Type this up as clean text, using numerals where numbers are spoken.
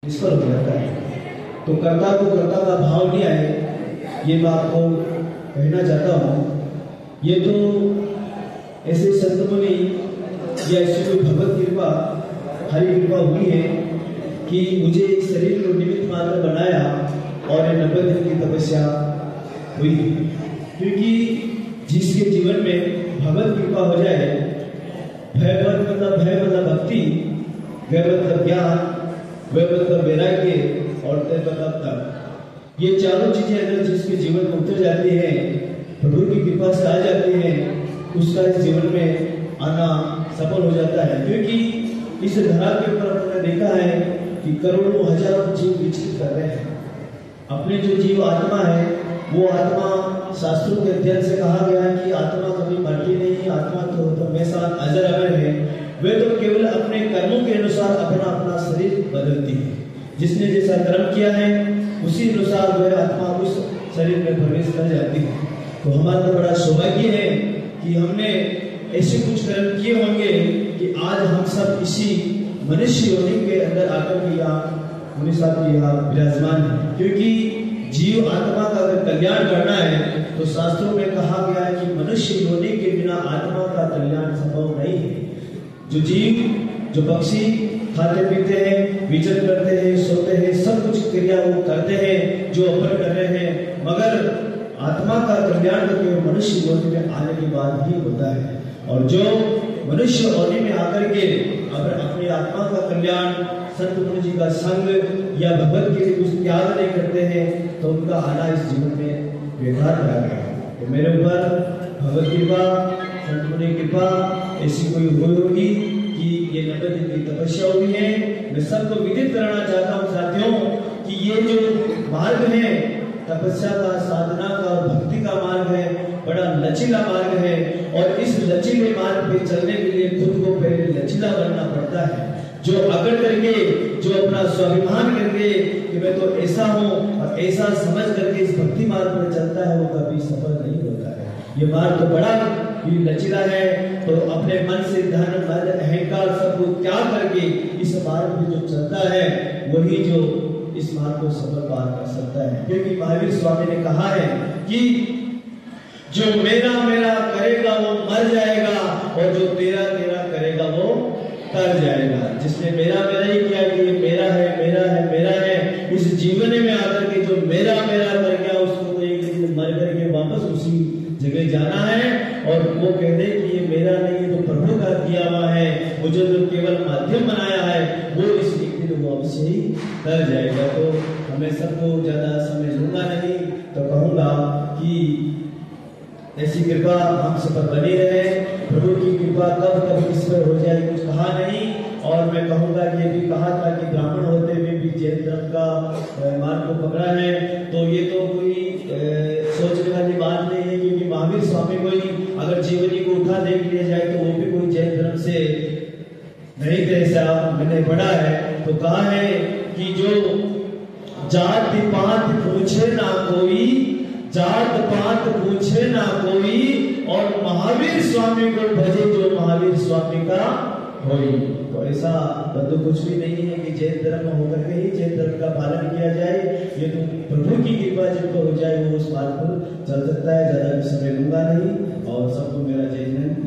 निष्फल हो जाता है। तो कर्ता को कर्ता का भाव नहीं आए, ये मैं आपको कहना चाहता हूँ। ये तो ऐसे संत मुनि या ऐसी कोई भगवत कृपा, हरि कृपा हुई है कि मुझे इस शरीर को निमित्त मात्र बनाया और 90 दिन की तपस्या हुई। क्योंकि जिसके जीवन में भगवत कृपा हो जाए, भगवत मतलब भक्ति, भगवत मतलब ज्ञान, भगवत मतलब वैराग्य और तप, ये चारों चीजें अगर जिसके जीवन में उतर जाती है, प्रभु की कृपा से आ जाती है, उसका इस जीवन में आना सफल हो जाता है। क्योंकि इस धरा के ऊपर हमने देखा है कि करोड़ों हजारों जीव विचलित कर रहे हैं। अपने जो जीव आत्मा है, वो आत्मा शास्त्रों के अध्ययन से कहा गया है कि आत्मा कभी मरती नहीं, आत्मा तो हमेशा अजर अमर है। वे तो केवल अपने कर्मों के अनुसार अपना अपना शरीर बदलती है। जिसने जैसा कर्म किया है उसी अनुसार वह आत्मा उस शरीर में प्रवेश कर जाती है। तो हमारा तो बड़ा सौभाग्य है कि हमने ऐसे कुछ कर्म किए होंगे कि आज हम सब इसी मनुष्य योनि के अंदर आकर के यहाँ मुनि साहब के यहाँ विराजमान है। क्योंकि जीव आत्मा का अगर कल्याण करना है तो शास्त्रों में कहा गया है कि मनुष्य योनि के बिना आत्मा का कल्याण संभव नहीं है। जो जीव, जो पक्षी खाते पीते हैं, विचरण करते हैं, सोते हैं, सब कुछ क्रिया वो करते हैं जो अपन कर रहे हैं, मगर आत्मा का कल्याण तो केवल मनुष्य योनि में आने के बाद ही होता है। और जो मनुष्य योनि में आकर के अगर अपनी आत्मा का कल्याण संत मुनि जी का संग या भगवत के लिए कुछ त्याग नहीं करते हैं तो उनका आना इस जीवन में बेकार रह गया। तो मेरे ऊपर भगवत कृपा, संत मुनि कृपा ऐसी कोई हुई होगी कि ये 90 दिन की तपस्या हुई है। मैं सबको विदित कराना चाहता हूँ साथियों कि ये जो मार्ग है तपस्या का, साधना का, भक्ति का मार्ग है, बड़ा लचीला मार्ग है। और इस लचीले मार्ग पे चलने के लिए खुद को पहले लचीला बनना पड़ता है। जो अकड़ करके, जो अपना स्वाभिमान करके कि मैं तो ऐसा हूँ और ऐसा समझ करके इस भक्ति मार्ग पर चलता है, वो कभी सफल नहीं होता है। ये मार्ग तो बड़ा ही लचीला है। तो अपने मन से धन, मद, अहंकार सबको त्याग करके इस मार्ग में जो चलता है वही जो इस मार्ग को सफल पार कर सकता है। क्योंकि महावीर स्वामी ने कहा है कि जो मेरा मेरा करेगा वो मर जाएगा और जो तेरा तेरा करेगा वो तर जाएगा। जिसने मेरा मेरा ही किया कि ये मेरा है, मेरा है, मेरा है, इस जीवन में आकर के जो मेरा मेरा कर गया उसको तो एक दिन मर करके वापस उसी जगह जाना है। और वो कह दे कि ये मेरा नहीं, ये तो प्रभु का किया हुआ है, मुझे तो केवल माध्यम बनाया है, वो इस एक दिन वो अवश्य ही तर जाएगा। तो हमें सबको ज्यादा समय लूंगा नहीं, तो कहूंगा कि ऐसी कृपा हम सब पर बनी रहे। प्रभु की कृपा कब कब किस पर हो जाए कुछ कहा नहीं। और मैं कहूंगा ये भी कहा था कि ब्राह्मण होते हुए भी जैन धर्म का मार्ग को पकड़ा है, तो ये तो कोई सोचने वाली बात नहीं है। क्योंकि महावीर स्वामी को ही अगर जीवनी को उठा देख लिया जाए तो वो भी कोई जैन धर्म से नहीं थे, ऐसा मैंने पढ़ा है। तो कहा है कि जो जात पात पूछे ना कोई, जात पात पूछे ना कोई, और महावीर स्वामी को भजे जो महावीर स्वामी का होई। तो ऐसा बंधु कुछ भी नहीं है कि जैन धर्म होकर के ही जैन धर्म का पालन किया जाए। ये तो प्रभु की कृपा जिनको हो जाए वो उस मार्ग पर चल सकता है। ज्यादा समय लूंगा नहीं और सबको मेरा जय हिंद।